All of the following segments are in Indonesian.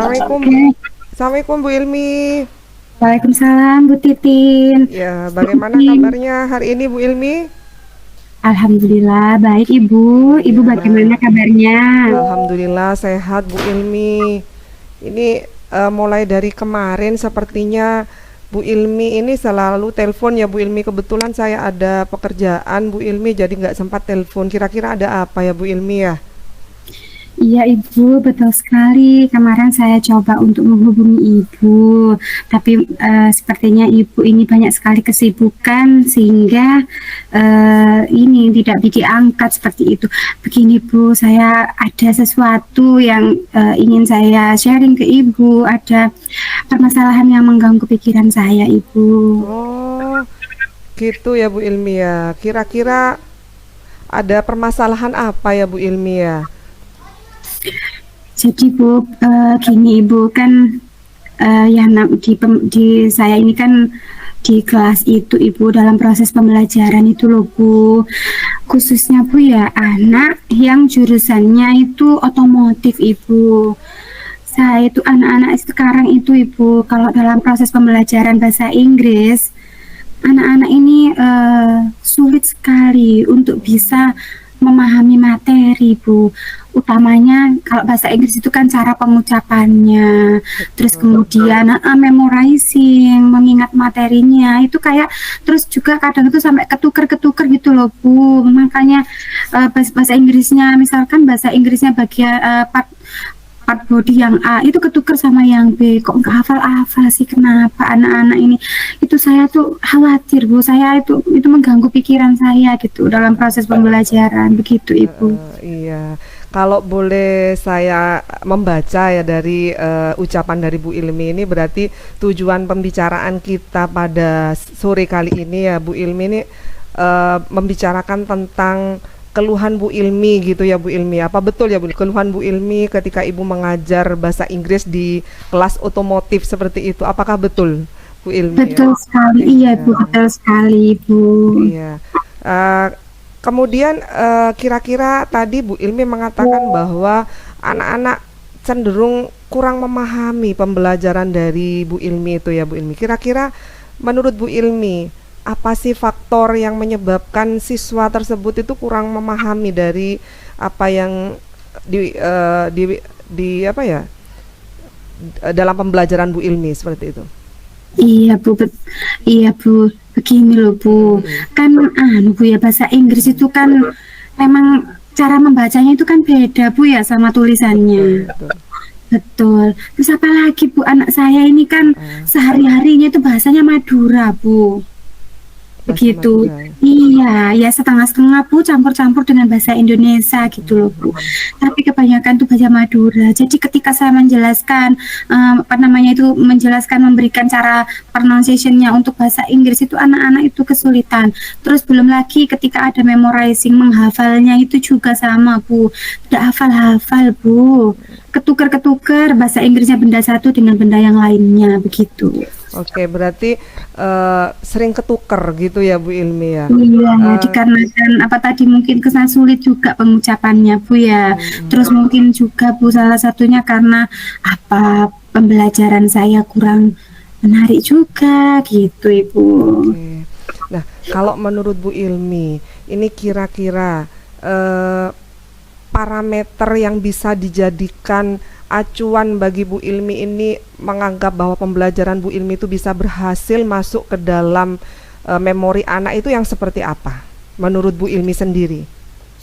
Assalamualaikum. Oke. Assalamualaikum Bu Ilmi. Waalaikumsalam Bu Titin. Ya, bagaimana Mungkin kabarnya hari ini Bu Ilmi? Alhamdulillah baik Ibu. Ibu bagaimana Ya, kabarnya? alhamdulillah sehat Bu Ilmi. Ini mulai dari kemarin sepertinya Bu Ilmi ini selalu telepon ya Bu Ilmi. Kebetulan saya ada pekerjaan Bu Ilmi jadi nggak sempat telepon. Kira-kira ada apa ya Bu Ilmi ya? Iya Ibu, betul sekali. Kemarin saya coba untuk menghubungi Ibu, tapi sepertinya Ibu ini banyak sekali kesibukan sehingga ini tidak diangkat seperti itu. Begini Bu, saya ada sesuatu yang ingin saya sharing ke Ibu. Ada permasalahan yang mengganggu pikiran saya Ibu. Oh, gitu ya Bu Ilmi ya. Kira-kira ada permasalahan apa ya Bu Ilmi ya? Jadi Bu, gini Ibu kan di saya ini kan di kelas itu Ibu dalam proses pembelajaran itu loh Bu, khususnya Bu ya anak yang jurusannya itu otomotif Ibu. Saya itu anak-anak sekarang itu Ibu kalau dalam proses pembelajaran bahasa Inggris anak-anak ini sulit sekali untuk bisa memahami materi, Bu. Utamanya kalau bahasa Inggris itu kan cara pengucapannya, terus Betul. kemudian memorizing, mengingat materinya itu kayak terus juga kadang itu sampai ketuker-ketuker gitu loh, Bu. Makanya bahasa Inggrisnya misalkan bahasa Inggrisnya bagian part body yang A itu ketuker sama yang B, kok nggak hafal-hafal sih, kenapa anak-anak ini? Itu saya tuh khawatir Bu, saya itu mengganggu pikiran saya gitu dalam proses pembelajaran begitu Ibu. Iya, kalau boleh saya membaca ya dari ucapan dari Bu Ilmi ini berarti tujuan pembicaraan kita pada sore kali ini ya Bu Ilmi ini membicarakan tentang keluhan Bu Ilmi gitu ya Bu Ilmi. Apa betul ya Bu keluhan Bu Ilmi ketika Ibu mengajar bahasa Inggris di kelas otomotif seperti itu? Apakah betul Bu Ilmi ya? Betul sekali, iya Iya, Bu, betul sekali Bu. iya. Eh, Kemudian kira-kira tadi Bu Ilmi mengatakan bahwa anak-anak cenderung kurang memahami pembelajaran dari Bu Ilmi itu ya Bu Ilmi. Kira-kira menurut Bu Ilmi apa sih faktor yang menyebabkan siswa tersebut itu kurang memahami dari apa yang di eh, di apa ya dalam pembelajaran Bu Ilmi seperti itu. Iya Bu, iya Bu, begini loh Bu, Mm-mm. kan Bu ya bahasa Inggris itu kan memang cara membacanya itu kan beda Bu ya sama tulisannya. Betul, betul. Betul. Terus apalagi Bu, anak saya ini kan Ah, sehari-harinya itu bahasanya Madura Bu. bahasa Begitu. Madura ya. Iya, ya setengah-setengah Bu, campur-campur dengan bahasa Indonesia gitu loh Bu. Mm-mm. Tapi kebanyakan tuh bahasa Madura. Jadi ketika saya menjelaskan apa namanya itu menjelaskan memberikan cara pronunciation-nya untuk bahasa Inggris itu anak-anak itu kesulitan. Terus belum lagi ketika ada memorizing menghafalnya itu juga sama Bu. Tidak hafal-hafal Bu. Ketukar-ketukar bahasa Inggrisnya benda satu dengan benda yang lainnya begitu. Oke, berarti sering ketuker gitu ya Bu Ilmi ya. Iya, Eh, dikarenakan apa tadi mungkin kesan sulit juga pengucapannya Bu ya. mm-mm. Terus mungkin juga Bu salah satunya karena apa pembelajaran saya kurang menarik juga gitu Ibu. Oke. Nah, kalau menurut Bu Ilmi, ini kira-kira eh, parameter yang bisa dijadikan acuan bagi Bu Ilmi ini menganggap bahwa pembelajaran Bu Ilmi itu bisa berhasil masuk ke dalam memori anak itu yang seperti apa? Menurut Bu Ilmi sendiri?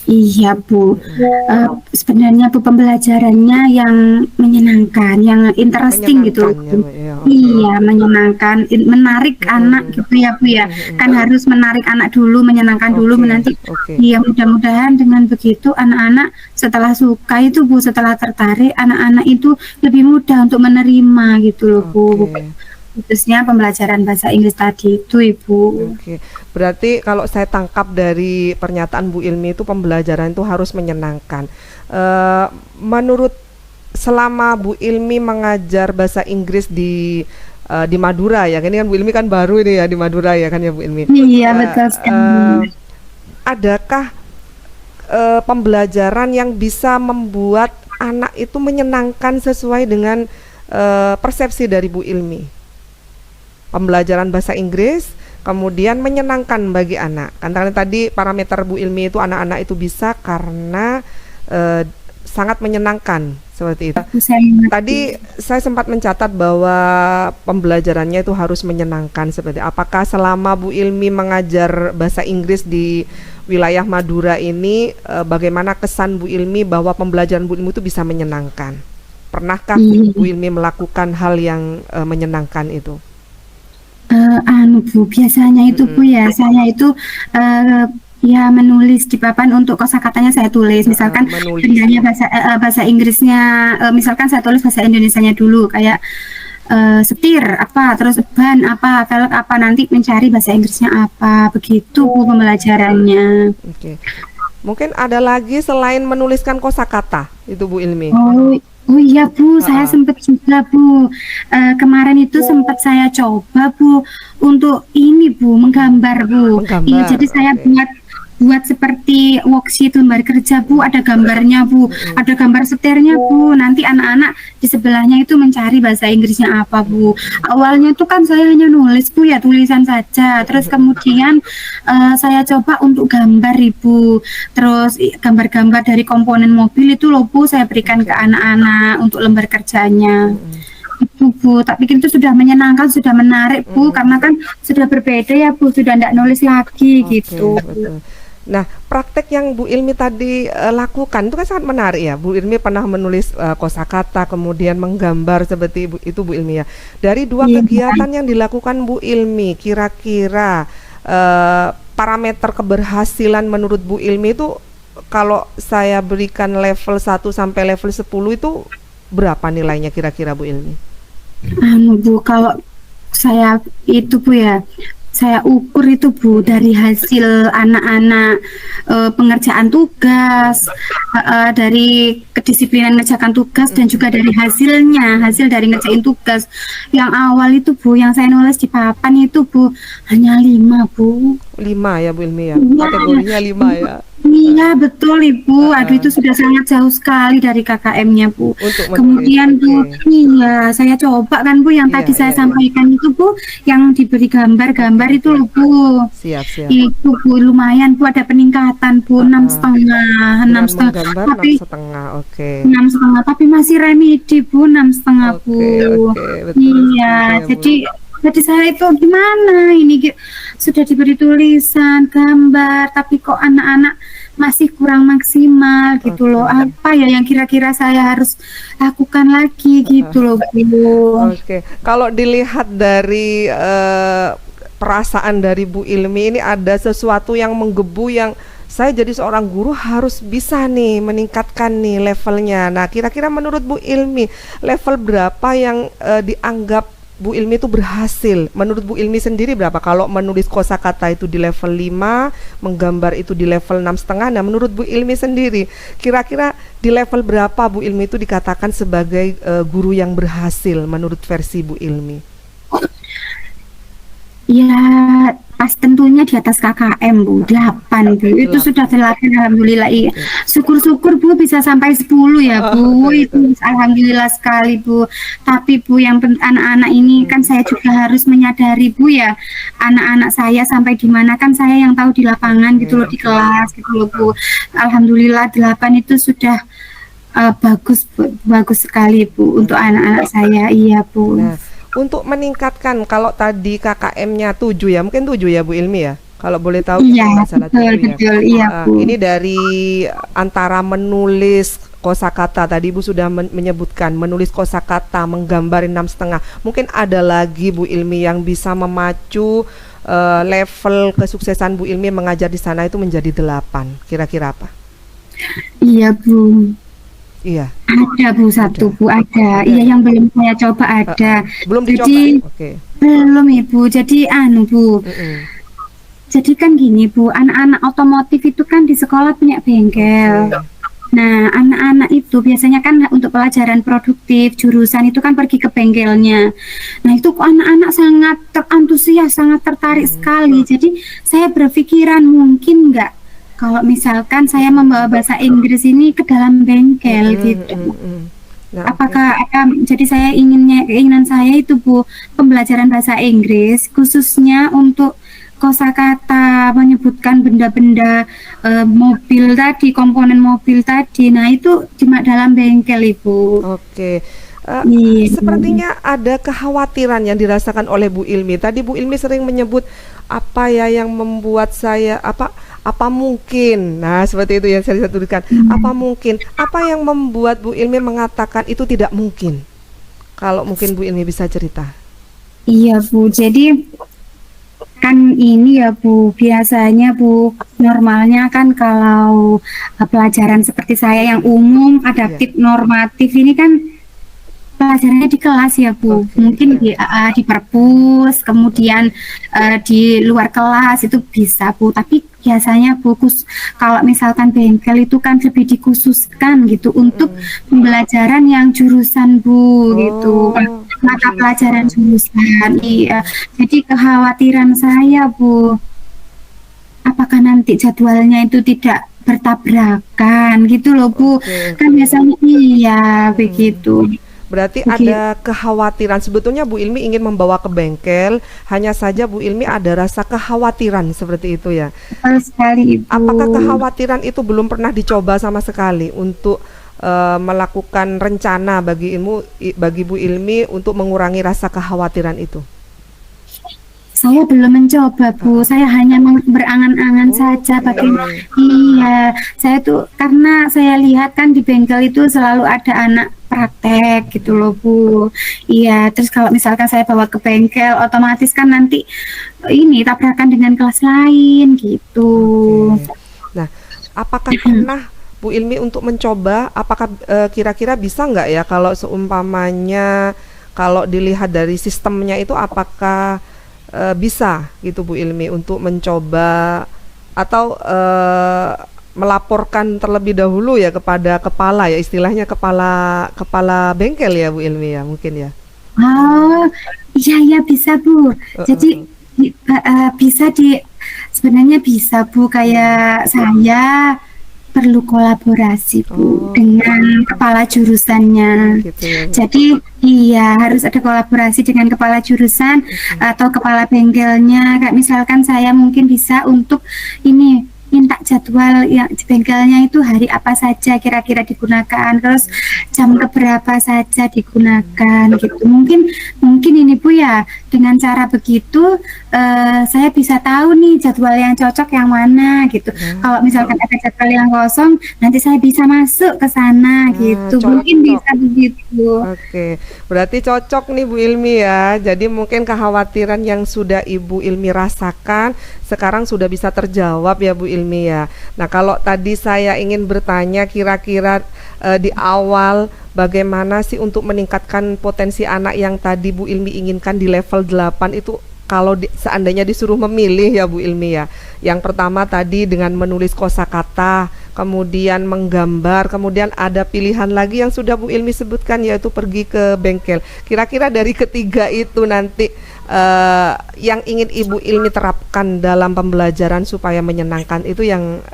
Iya Bu, Mm-mm. sebenarnya Bu pembelajarannya yang menyenangkan, yang interesting gitu Menyenangkan loh ya, Bu. Bu, ya, oke. Iya, menyenangkan, menarik anak Mm-mm. gitu ya Bu ya. Mm-mm. Kan harus menarik anak dulu, menyenangkan dulu, Oke, nanti. oke, Iya, mudah-mudahan dengan begitu anak-anak setelah suka itu Bu, setelah tertarik, anak-anak itu lebih mudah untuk menerima gitu loh Bu. oke. Khususnya pembelajaran bahasa Inggris tadi itu Ibu. Oke, berarti kalau saya tangkap dari pernyataan Bu Ilmi itu pembelajaran itu harus menyenangkan. Menurut selama Bu Ilmi mengajar bahasa Inggris di Madura ya, ini kan Bu Ilmi kan baru ini ya di Madura ya kan ya Bu Ilmi. Iya, Eh, betul sekali. adakah pembelajaran yang bisa membuat anak itu menyenangkan sesuai dengan persepsi dari Bu Ilmi? Pembelajaran bahasa Inggris kemudian menyenangkan bagi anak. Karena tadi parameter Bu Ilmi itu anak-anak itu bisa karena sangat menyenangkan seperti itu. Tadi saya sempat mencatat bahwa pembelajarannya itu harus menyenangkan seperti apakah selama Bu Ilmi mengajar bahasa Inggris di wilayah Madura ini bagaimana kesan Bu Ilmi bahwa pembelajaran Bu Ilmi itu bisa menyenangkan? Pernahkah Bu Ilmi melakukan hal yang menyenangkan itu? Bu, biasanya itu Bu ya, saya itu ya menulis di papan untuk kosakatanya saya tulis. Misalkan bendanya bahasa Inggrisnya, misalkan saya tulis bahasa Indonesianya dulu kayak setir apa, terus ban apa, velg apa, nanti mencari bahasa Inggrisnya apa, begitu Bu pembelajarannya. Oke. Mungkin ada lagi selain menuliskan kosakata itu Bu Ilmi. Oh iya Bu, saya sempat juga Bu, kemarin itu sempat saya coba Bu untuk ini Bu, menggambar Bu. Iya, jadi saya buat seperti worksheet lembar kerja Bu, ada gambarnya Bu, ada gambar setirnya Bu. Nanti anak-anak di sebelahnya itu mencari bahasa Inggrisnya apa Bu. Awalnya tuh kan saya hanya nulis Bu ya, tulisan saja. Terus kemudian saya coba untuk gambar Ibu. Terus gambar-gambar dari komponen mobil itu loh Bu, saya berikan ke anak-anak untuk lembar kerjanya. Itu Bu, tapi itu sudah menyenangkan, sudah menarik Bu, karena kan sudah berbeda ya Bu, sudah tidak nulis lagi gitu. Betul. Nah, praktek yang Bu Ilmi tadi lakukan itu kan sangat menarik ya. Bu Ilmi pernah menulis kosakata, kemudian menggambar seperti itu Bu Ilmi ya. Dari dua kegiatan yang dilakukan Bu Ilmi, kira-kira parameter keberhasilan menurut Bu Ilmi itu kalau saya berikan level 1 sampai level 10 itu berapa nilainya kira-kira Bu Ilmi? Bu, kalau saya itu Bu ya, saya ukur itu Bu dari hasil anak-anak pengerjaan tugas, dari kedisiplinan mengerjakan tugas, dan juga dari hasil dari ngerjain tugas. Yang awal itu Bu, yang saya nulis di papan itu Bu, hanya 5 Bu. 5 ya Bu Ilmi ya? Kategorinya 5 ya? Iya betul Ibu, aduh itu sudah sangat jauh sekali dari KKM-nya Bu. Kemudian Bu, iya saya coba kan Bu yang tadi saya sampaikan itu Bu, yang diberi gambar-gambar itu loh Bu. Siap. Itu Bu lumayan Bu, ada peningkatan Bu, 6,5, tapi 6,5, oke. 6,5, tapi masih remedi Bu, 6,5 Bu. Iya, jadi saya itu gimana ini sudah diberi tulisan, gambar, tapi kok anak-anak masih kurang maksimal gitu loh. Apa ya yang kira-kira saya harus lakukan lagi gitu loh Bu. Oke. Kalau dilihat dari perasaan dari Bu Ilmi ini ada sesuatu yang menggebu yang saya jadi seorang guru harus bisa nih meningkatkan nih levelnya. Nah, kira-kira menurut Bu Ilmi level berapa yang dianggap Bu Ilmi itu berhasil? Menurut Bu Ilmi sendiri berapa? Kalau menulis kosakata itu di level 5, menggambar itu di level 6,5. Nah, menurut Bu Ilmi sendiri, kira-kira di level berapa Bu Ilmi itu dikatakan sebagai guru yang berhasil menurut versi Bu Ilmi? Ya, pas tentunya di atas KKM Bu, 8 Bu. Itu sudah 8 alhamdulillah. Iya. Syukur-syukur Bu bisa sampai 10 ya Bu. Itu alhamdulillah sekali Bu. Tapi Bu yang anak-anak ini kan saya juga harus menyadari Bu ya. Anak-anak saya sampai di mana kan saya yang tahu di lapangan gitu loh, di kelas gitu loh Bu. Alhamdulillah 8 itu sudah bagus sekali Bu untuk anak-anak saya. Iya Bu. Nah, untuk meningkatkan, kalau tadi KKM-nya 7 ya, mungkin 7 ya Bu Ilmi ya? Kalau boleh tahu masalah betul, iya Bu. Ini dari antara menulis kosakata, tadi Ibu sudah menyebutkan menulis kosakata, menggambar 6,5. Mungkin ada lagi Bu Ilmi yang bisa memacu level kesuksesan Bu Ilmi mengajar di sana itu menjadi 8. Kira-kira apa? Iya Bu. Iya. Ada Bu, satu Bu, ada. Iya, yang belum saya coba ada. Belum dicoba. Jadi belum Ibu. Jadi Bu. Jadi kan gini Bu, anak-anak otomotif itu kan di sekolah punya bengkel. Nah, anak-anak itu biasanya kan untuk pelajaran produktif, jurusan itu kan pergi ke bengkelnya. Nah, itu anak-anak sangat antusias, sangat tertarik sekali. Jadi saya berpikiran mungkin enggak kalau misalkan saya membawa bahasa Inggris ini ke dalam bengkel gitu. Nah, oke. Apakah jadi keinginan saya itu Bu, pembelajaran bahasa Inggris khususnya untuk kosakata menyebutkan benda-benda mobil tadi, komponen mobil tadi. Nah, itu cuma dalam bengkel Ibu. Oke. Eh, Iya. Sepertinya ada kekhawatiran yang dirasakan oleh Bu Ilmi. Tadi Bu Ilmi sering menyebut apa ya yang membuat saya apa mungkin. Nah, seperti itu yang saya tuliskan. Apa mungkin? Apa yang membuat Bu Ilmi mengatakan itu tidak mungkin? Kalau mungkin Bu Ilmi bisa cerita. Iya Bu, jadi kan ini ya Bu, biasanya Bu, normalnya kan kalau pelajaran seperti saya yang umum, Iya. adaptif, normatif ini kan pelajarannya di kelas ya Bu, Oke. mungkin Iya. di perpus, kemudian di luar kelas itu bisa Bu, tapi biasanya Bu, kalau misalkan bengkel itu kan lebih dikhususkan gitu untuk Mm-mm. pembelajaran yang jurusan Bu gitu, Oh, mata pelajaran jurusan. jurusan, iya. Mm-mm. Jadi kekhawatiran saya Bu, apakah nanti jadwalnya itu tidak bertabrakan gitu loh Bu, Oke, kan oke. biasanya iya Mm-mm. begitu. Berarti Begitu. ada kekhawatiran. Sebetulnya Bu Ilmi ingin membawa ke bengkel, hanya saja Bu Ilmi ada rasa kekhawatiran seperti itu ya. Betul sekali Ibu. Apakah kekhawatiran itu belum pernah dicoba sama sekali untuk melakukan rencana bagi Bu Ilmi untuk mengurangi rasa kekhawatiran itu? Saya belum mencoba Bu, Heeh. saya hanya berangan-angan saja Oke. bagaimana. Iya, saya tuh karena saya lihat kan di bengkel itu selalu ada anak praktek gitu loh Bu. Iya, terus kalau misalkan saya bawa ke bengkel, otomatis kan nanti ini tabrakan dengan kelas lain gitu. Oke. Nah, apakah pernah Bu Ilmi untuk mencoba? Apakah kira-kira bisa nggak ya kalau seumpamanya kalau dilihat dari sistemnya itu apakah bisa gitu Bu Ilmi untuk mencoba atau melaporkan terlebih dahulu ya kepada kepala ya istilahnya kepala kepala bengkel ya Bu Ilmi ya mungkin ya. Oh, iya iya bisa Bu. Jadi Heeh. bisa sebenarnya bisa Bu, Hmm. kayak saya perlu kolaborasi Bu Oh, dengan kepala jurusannya. gitu ya Bu. Jadi iya harus ada kolaborasi dengan kepala jurusan Oke. atau kepala bengkelnya. Kayak misalkan saya mungkin bisa untuk ini minta jadwal yang di bengkelnya itu hari apa saja kira-kira digunakan, terus jam keberapa saja digunakan gitu. Mungkin mungkin ini Bu ya, dengan cara begitu saya bisa tahu nih jadwal yang cocok yang mana gitu. Kalau Nah, misalkan ada jadwal yang kosong, nanti saya bisa masuk ke sana gitu. Mungkin cocok. bisa begitu. Oke, berarti cocok nih Bu Ilmi ya. Jadi mungkin kekhawatiran yang sudah Ibu Ilmi rasakan sekarang sudah bisa terjawab ya Bu Ilmi ya. Nah, kalau tadi saya ingin bertanya kira-kira di awal bagaimana sih untuk meningkatkan potensi anak yang tadi Bu Ilmi inginkan di level 8 itu kalau seandainya disuruh memilih ya Bu Ilmi ya. Yang pertama tadi dengan menulis kosakata, kemudian menggambar, kemudian ada pilihan lagi yang sudah Bu Ilmi sebutkan yaitu pergi ke bengkel. Kira-kira dari ketiga itu nanti yang ingin Ibu Ilmi terapkan dalam pembelajaran supaya menyenangkan itu yang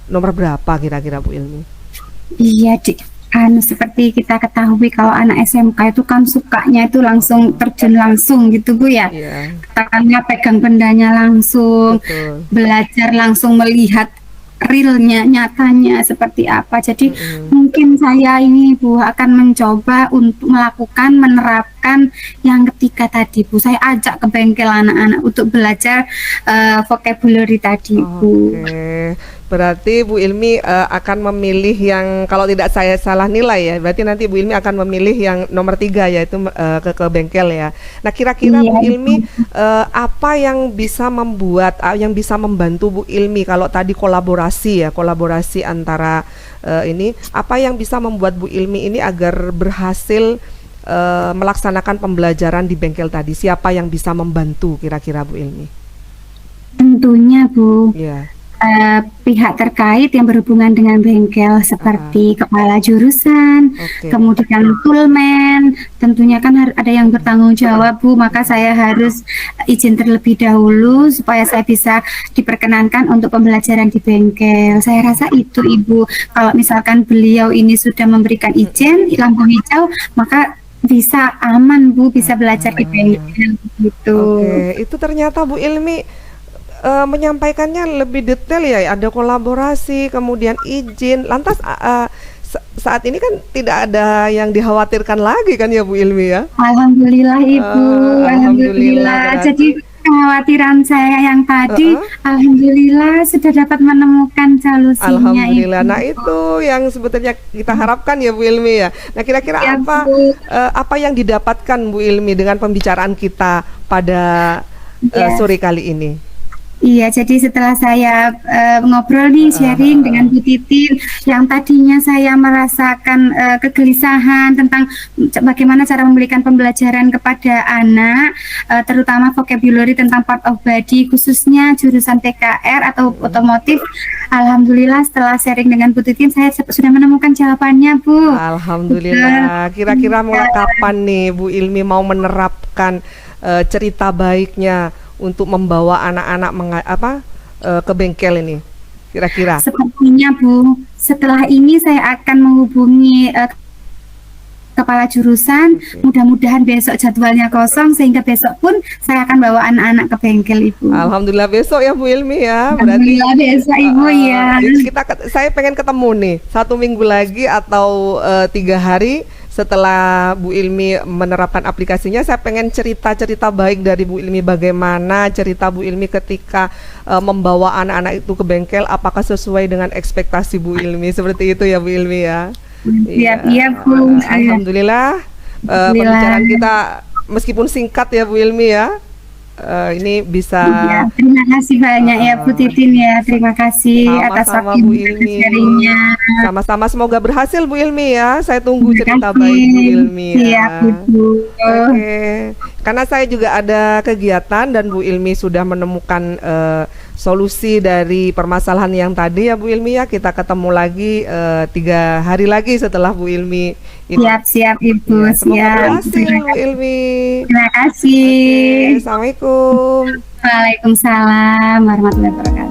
nomor berapa kira-kira Bu Ilmi? Iya, seperti kita ketahui kalau anak SMK itu kan sukanya itu langsung terjun langsung gitu Bu ya. Iya, Katakanlah pegang bendanya langsung, betul. belajar langsung melihat realnya, nyatanya seperti apa. Jadi Mm-mm. mungkin saya ini Bu akan mencoba untuk menerapkan yang ketiga tadi Bu. Saya ajak ke bengkel anak-anak untuk belajar vocabulary tadi Bu. Oke, berarti Bu Ilmi akan memilih yang kalau tidak saya salah nilai ya, berarti nanti Bu Ilmi akan memilih yang nomor tiga yaitu ke bengkel ya. Nah kira-kira Iya Bu itu. Ilmi apa yang bisa membuat, yang bisa membantu Bu Ilmi kalau tadi kolaborasi ya, kolaborasi antara ini, apa yang bisa membuat Bu Ilmi ini agar berhasil melaksanakan pembelajaran di bengkel tadi? Siapa yang bisa membantu kira-kira Bu Ilmi? Tentunya Bu, Ya. pihak terkait yang berhubungan dengan bengkel seperti kepala jurusan, Oke. kemudian toolman, tentunya kan ada yang bertanggung jawab Bu, maka saya harus izin terlebih dahulu supaya saya bisa diperkenankan untuk pembelajaran di bengkel. Saya rasa itu Ibu, kalau misalkan beliau ini sudah memberikan izin, lampu hijau, maka bisa aman Bu, bisa belajar di bengkel gitu. Oke, itu ternyata Bu Ilmi menyampaikannya lebih detail ya, ada kolaborasi, kemudian izin. Lantas saat ini kan tidak ada yang dikhawatirkan lagi kan ya Bu Ilmi ya? Alhamdulillah Ibu, Alhamdulillah Alhamdulillah. berarti. Jadi kekhawatiran saya yang tadi, Alhamdulillah sudah dapat menemukan solusinya Alhamdulillah. Ibu. Nah, itu yang sebetulnya kita harapkan ya Bu Ilmi ya. Nah, kira-kira Ya, apa Bu. apa yang didapatkan Bu Ilmi dengan pembicaraan kita pada Ya. sore kali ini? Iya, jadi setelah saya ngobrol nih, sharing dengan Bu Titin, yang tadinya saya merasakan kegelisahan tentang bagaimana cara memberikan pembelajaran kepada anak, terutama vocabulary tentang part of body, khususnya jurusan TKR atau otomotif. Alhamdulillah setelah sharing dengan Bu Titin, saya sudah menemukan jawabannya, Bu. Alhamdulillah. Kira-kira mau kapan nih Bu Ilmi mau menerapkan cerita baiknya untuk membawa anak-anak ke bengkel ini? Kira-kira. Sepertinya Bu, setelah ini saya akan menghubungi kepala jurusan, mudah-mudahan besok jadwalnya kosong sehingga besok pun saya akan bawa anak-anak ke bengkel Ibu. Alhamdulillah besok ya Bu Ilmi ya. Berarti Alhamdulillah besok Ibu ya. saya pengen ketemu nih 1 minggu lagi atau 3 hari setelah Bu Ilmi menerapkan aplikasinya. Saya pengen cerita-cerita baik dari Bu Ilmi, bagaimana cerita Bu Ilmi ketika membawa anak-anak itu ke bengkel, apakah sesuai dengan ekspektasi Bu Ilmi, seperti itu ya Bu Ilmi ya. Iya Bu. Alhamdulillah, pembicaraan kita meskipun singkat ya Bu Ilmi ya, ini bisa. Ya, terima kasih banyak ya Bu Titin ya. Terima kasih atas Sama-sama waktu Bu dan Ilmi. sharingnya. Sama-sama, semoga berhasil Bu Ilmi ya. Saya tunggu Terima cerita kasih. baik Bu Ilmi ya. Siap Bu. Oke, karena saya juga ada kegiatan dan Bu Ilmi sudah menemukan solusi dari permasalahan yang tadi ya Bu Ilmi ya. Kita ketemu lagi 3 hari lagi setelah Bu Ilmi ini. Siap Ibu. Ya, semoga Siap. berhasil Bu Ilmi. Terima kasih. Oke, Assalamualaikum. Waalaikumsalam warahmatullahi wabarakatuh.